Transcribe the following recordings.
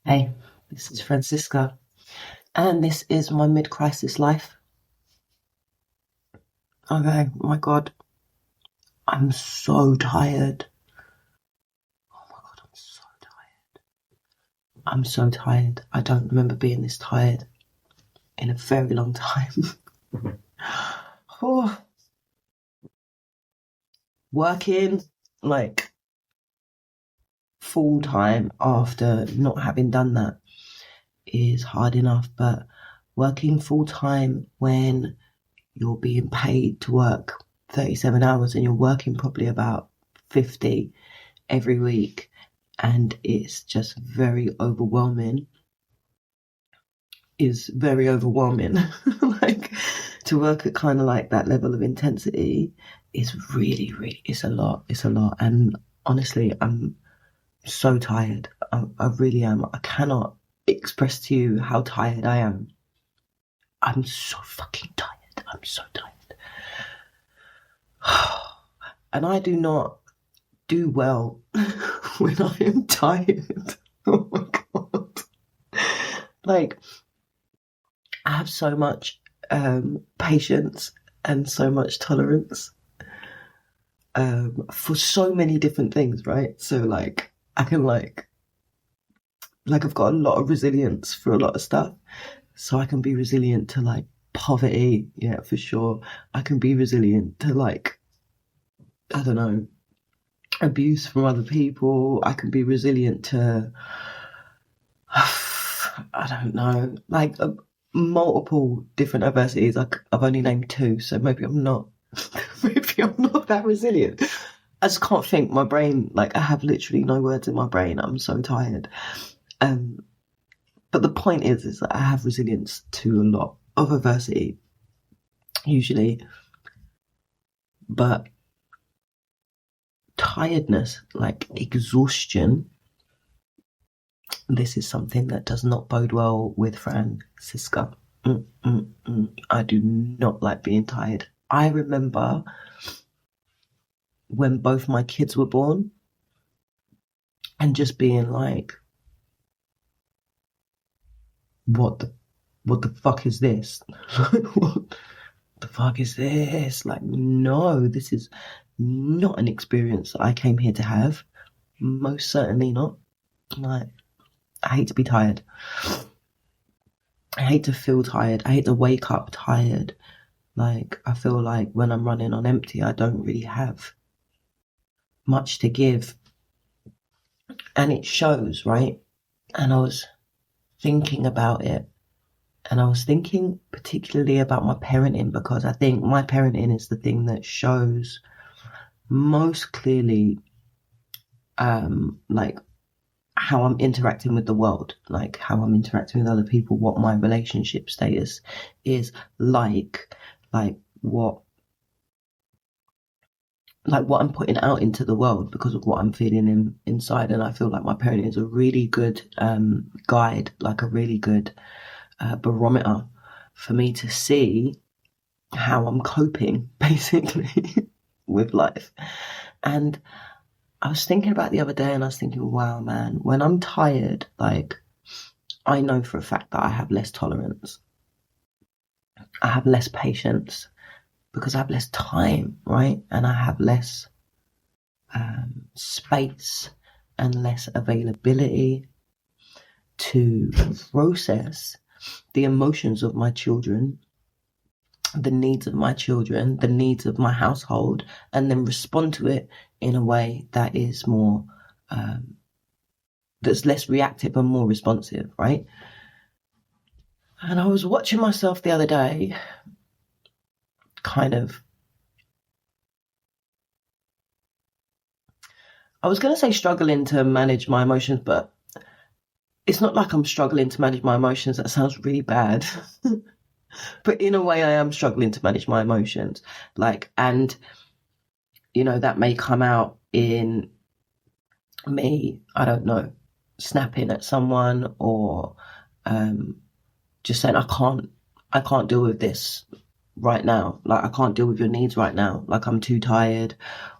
Hey, this is Francisca, and this is my mid-crisis life. Okay, my God, I'm so tired. Oh my God, I'm so tired. I'm so tired. I don't remember being this tired in a very long time. Oh, working like full time after not having done that is hard enough, but working full time when you're being paid to work 37 hours and you're working probably about 50 every week, and it's just very overwhelming, is very overwhelming. Like, to work at kind of like that level of intensity is really, it's a lot. And honestly, I'm so tired. I really am. I cannot express to you how tired I am. I'm so fucking tired. I'm so tired. And I do not do well when I am tired. Oh my God. Like, I have so much patience and so much tolerance for so many different things, right? So like, I can like I've got a lot of resilience for a lot of stuff. So I can be resilient to like poverty, yeah, for sure. I can be resilient to like, I don't know, abuse from other people. I can be resilient to, I don't know, like multiple different adversities. I've only named two, so maybe I'm not, maybe I'm not that resilient. I just can't think. My brain, like, I have literally no words in my brain. I'm so tired. But the point is that I have resilience to a lot of adversity, usually. But tiredness, like exhaustion, this is something that does not bode well with Francisca. I do not like being tired. I remember when both my kids were born and just being like, what the fuck is this? What the fuck is this? Like, no, this is not an experience that I came here to have. Most certainly not. Like, I hate to be tired. I hate to feel tired. I hate to wake up tired. Like, I feel like when I'm running on empty, I don't really have much to give. And it shows, right? And I was thinking about it. And I was thinking particularly about my parenting, because I think my parenting is the thing that shows most clearly, like, how I'm interacting with the world, like how I'm interacting with other people, what my relationship status is like what I'm putting out into the world because of what I'm feeling inside. And I feel like my parenting is a really good guide, like a really good barometer for me to see how I'm coping, basically, with life. And I was thinking about the other day, and I was thinking, wow, man, when I'm tired, like, I know for a fact that I have less tolerance. I have less patience because I have less time, right? And I have less space and less availability to process the emotions of my children, the needs of my children, the needs of my household, and then respond to it in a way that is more, that's less reactive and more responsive, right? And I was watching myself the other day, kind of, I was going to say struggling to manage my emotions, but it's not like I'm struggling to manage my emotions. That sounds really bad. But in a way, I am struggling to manage my emotions. Like, and, you know, that may come out in me, I don't know, snapping at someone, or just saying, I can't deal with this right now. Like, I can't deal with your needs right now. Like, I'm too tired.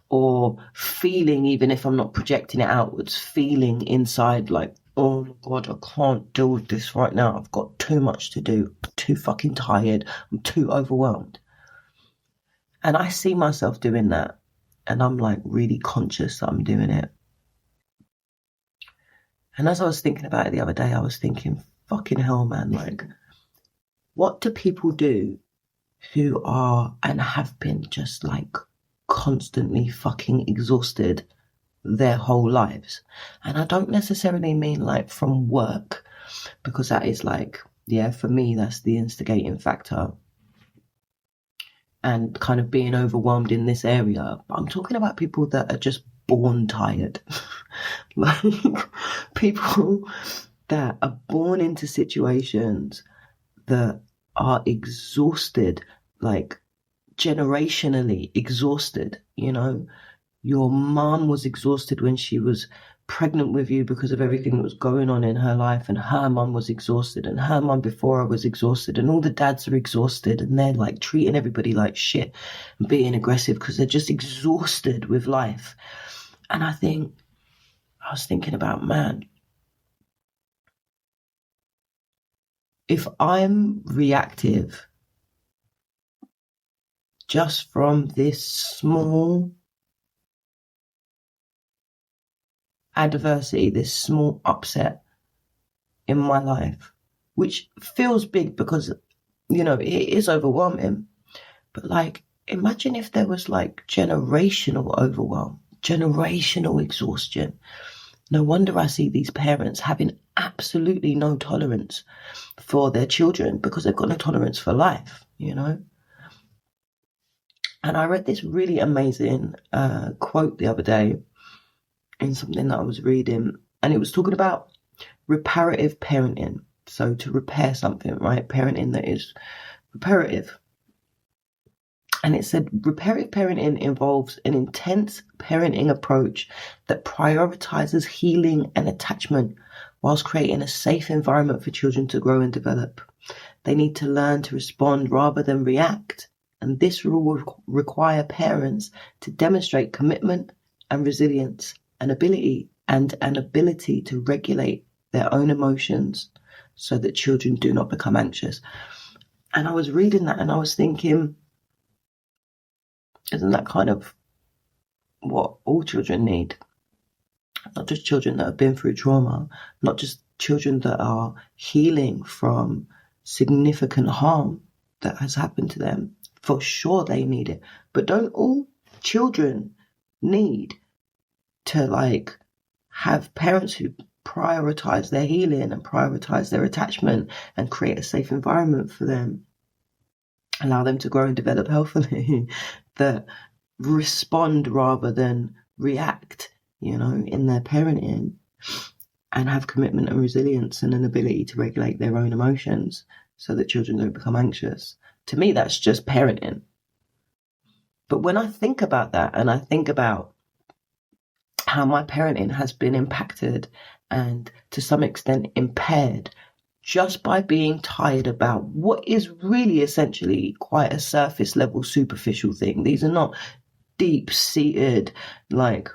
Or feeling, even if I'm not projecting it outwards, feeling inside like oh my God, I can't deal with this right now. I've got too much to do. I'm too fucking tired. I'm too overwhelmed. And I see myself doing that. And I'm like really conscious that I'm doing it. And as I was thinking about it the other day, I was thinking, fucking hell, man, like, what do people do who are and have been just like constantly fucking exhausted their whole lives? And I don't necessarily mean like from work, because that is like, yeah, for me, that's the instigating factor and kind of being overwhelmed in this area. But I'm talking about people that are just born tired. Like people that are born into situations that are exhausted, like generationally exhausted. You know, your mom was exhausted when she was pregnant with you because of everything that was going on in her life, and her mum was exhausted, and her mum before her was exhausted, and all the dads are exhausted, and they're like treating everybody like shit and being aggressive because they're just exhausted with life. And I was thinking about, man, if I'm reactive just from this small adversity, this small upset in my life, which feels big because, you know, it is overwhelming. But like, imagine if there was like generational overwhelm, generational exhaustion. No wonder I see these parents having absolutely no tolerance for their children because they've got no tolerance for life, you know? And I read this really amazing quote the other day in something that I was reading, and it was talking about reparative parenting. So to repair something, right? Parenting that is reparative. And it said, reparative parenting involves an intense parenting approach that prioritizes healing and attachment whilst creating a safe environment for children to grow and develop. They need to learn to respond rather than react. And this will require parents to demonstrate commitment and resilience, an ability to regulate their own emotions so that children do not become anxious. And I was reading that and I was thinking, isn't that kind of what all children need? Not just children that have been through trauma, not just children that are healing from significant harm that has happened to them. For sure they need it. But don't all children need to like have parents who prioritize their healing and prioritize their attachment and create a safe environment for them, allow them to grow and develop healthily, that respond rather than react, you know, in their parenting, and have commitment and resilience and an ability to regulate their own emotions so that children don't become anxious? To me, that's just parenting. But when I think about that and I think about how my parenting has been impacted and to some extent impaired just by being tired about what is really essentially quite a surface level, superficial thing. These are not deep seated, like,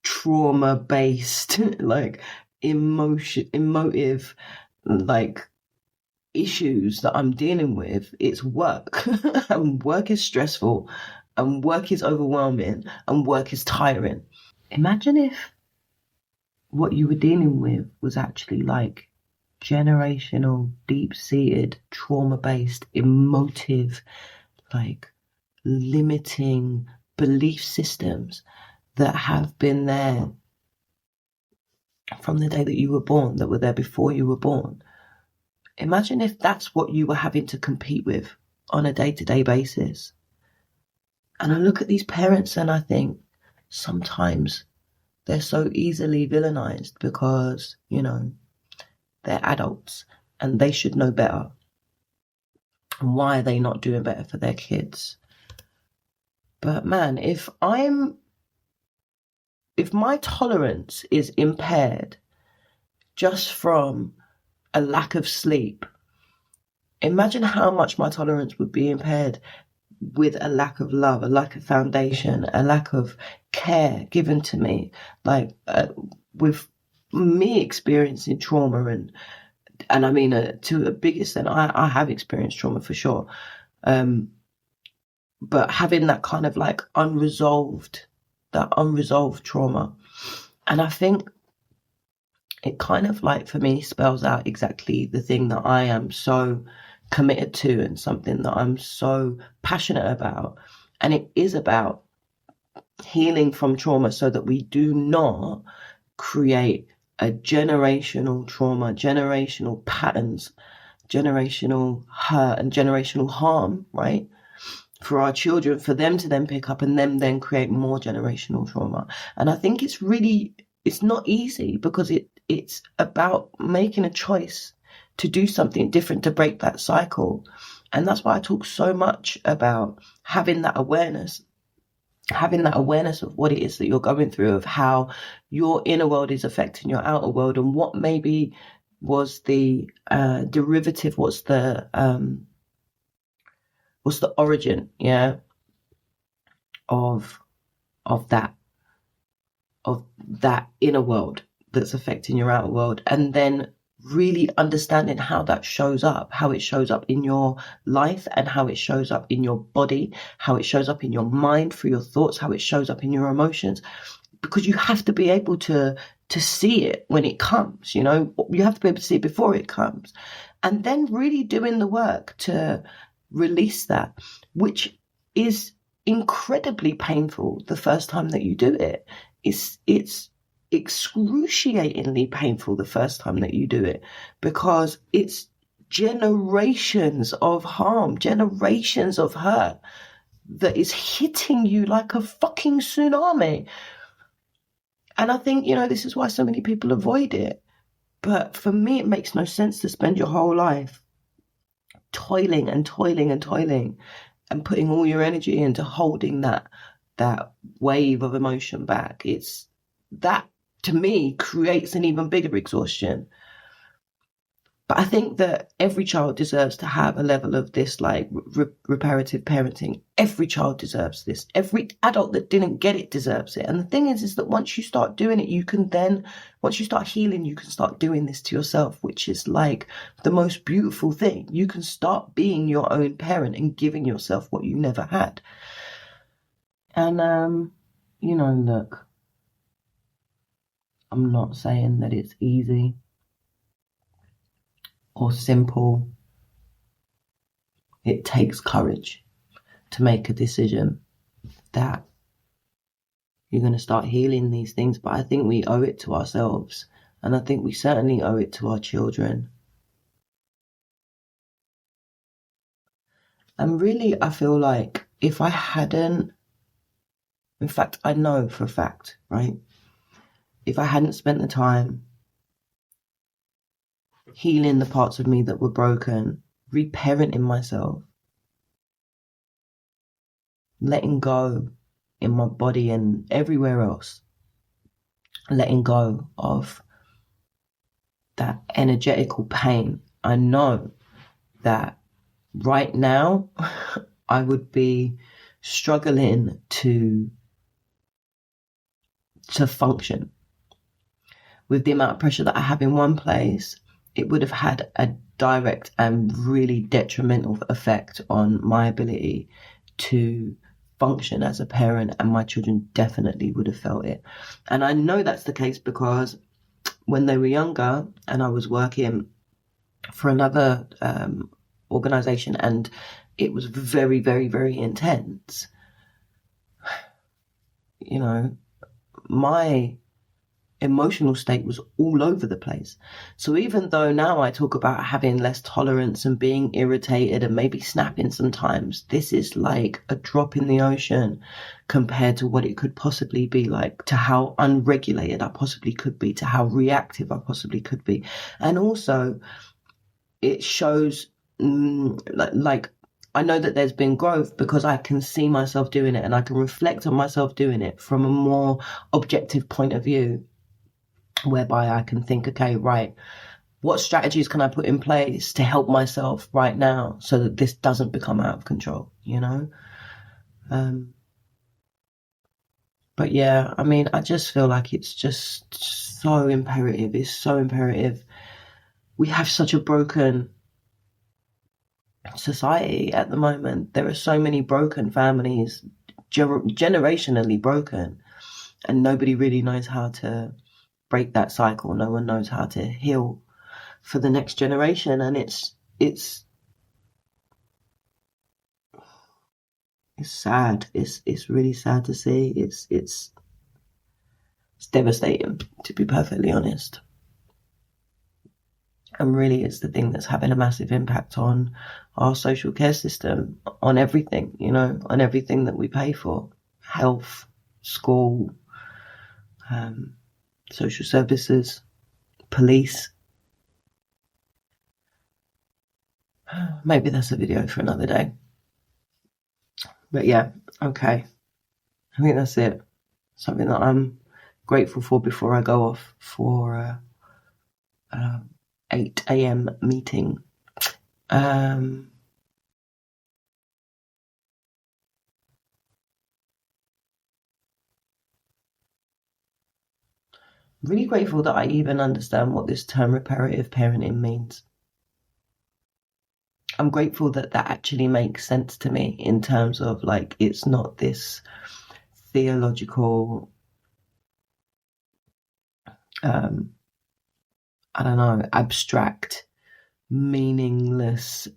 trauma based, like emotive, like issues that I'm dealing with. It's work. And work is stressful, and work is overwhelming, and work is tiring. Imagine if what you were dealing with was actually like generational, deep-seated, trauma-based, emotive, like limiting belief systems that have been there from the day that you were born, that were there before you were born. Imagine if that's what you were having to compete with on a day-to-day basis. And I look at these parents and I think sometimes they're so easily villainized because, you know, they're adults and they should know better. And why are they not doing better for their kids? But man, if my tolerance is impaired just from a lack of sleep, imagine how much my tolerance would be impaired with a lack of love, a lack of foundation, a lack of care given to me, like with me experiencing trauma, and I mean to a big extent, I have experienced trauma for sure, but having that kind of like unresolved trauma, and I think it kind of like for me spells out exactly the thing that I am so committed to and something that I'm so passionate about, and it is about healing from trauma so that we do not create a generational trauma, generational patterns, generational hurt and generational harm, right? For our children, for them to then pick up and them then create more generational trauma. And I think it's not easy, because it's about making a choice to do something different to break that cycle. And that's why I talk so much about having that awareness of what it is that you're going through, of how your inner world is affecting your outer world, and what maybe was the derivative, what's the origin, of that inner world that's affecting your outer world, and then really understanding how that shows up, how it shows up in your life, and how it shows up in your body, how it shows up in your mind through your thoughts, how it shows up in your emotions, because you have to be able to see it when it comes, you have to be able to see it before it comes, and then really doing the work to release that, which is incredibly painful the first time that you do it. It's excruciatingly painful the first time that you do it, because it's generations of harm, generations of hurt that is hitting you like a fucking tsunami. And I think, this is why so many people avoid it. But for me, it makes no sense to spend your whole life toiling and toiling and toiling and putting all your energy into holding that wave of emotion back. It's that, to me, creates an even bigger exhaustion. But I think that every child deserves to have a level of this, like reparative parenting. Every child deserves this. Every adult that didn't get it deserves it. And the thing is that once you start doing it, once you start healing, you can start doing this to yourself, which is like the most beautiful thing. You can start being your own parent and giving yourself what you never had. And, look, I'm not saying that it's easy or simple. It takes courage to make a decision that you're going to start healing these things, but I think we owe it to ourselves, and I think we certainly owe it to our children. And really, I feel like if I hadn't, in fact, I know for a fact, right? If I hadn't spent the time healing the parts of me that were broken, reparenting myself, letting go in my body and everywhere else, letting go of that energetical pain, I know that right now I would be struggling to function. With the amount of pressure that I have in one place, it would have had a direct and really detrimental effect on my ability to function as a parent, and my children definitely would have felt it. And I know that's the case because when they were younger and I was working for another organization and it was very, very, very intense, my emotional state was all over the place. So even though now I talk about having less tolerance and being irritated and maybe snapping sometimes, this is like a drop in the ocean compared to what it could possibly be like, to how unregulated I possibly could be, to how reactive I possibly could be. And also it shows like I know that there's been growth because I can see myself doing it and I can reflect on myself doing it from a more objective point of view, whereby I can think, okay, right, what strategies can I put in place to help myself right now so that this doesn't become out of control, But But yeah, I mean, I just feel like it's just so imperative. It's so imperative. We have such a broken society at the moment. There are so many broken families, generationally broken, and nobody really knows how to break that cycle. No one knows how to heal for the next generation, and it's sad. It's really sad to see. It's devastating, to be perfectly honest. And really, it's the thing that's having a massive impact on our social care system, on everything, on everything that we pay for: health, school, social services, police. Maybe that's a video for another day. But yeah, okay. I think that's it. Something that I'm grateful for before I go off for 8 a.m. meeting. I'm really grateful that I even understand what this term reparative parenting means. I'm grateful that that actually makes sense to me in terms of like, it's not this theological, I don't know, abstract, meaningless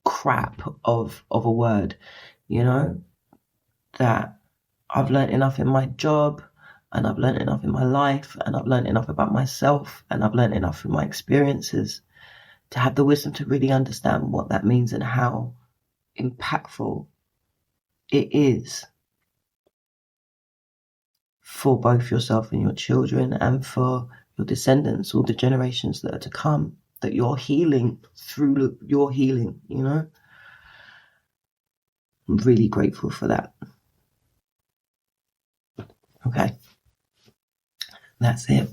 crap of a word, that I've learned enough in my job, and I've learned enough in my life, and I've learned enough about myself, and I've learned enough from my experiences to have the wisdom to really understand what that means and how impactful it is for both yourself and your children, and for your descendants, all the generations that are to come, that you're healing through your healing, I'm really grateful for that. Okay, that's it.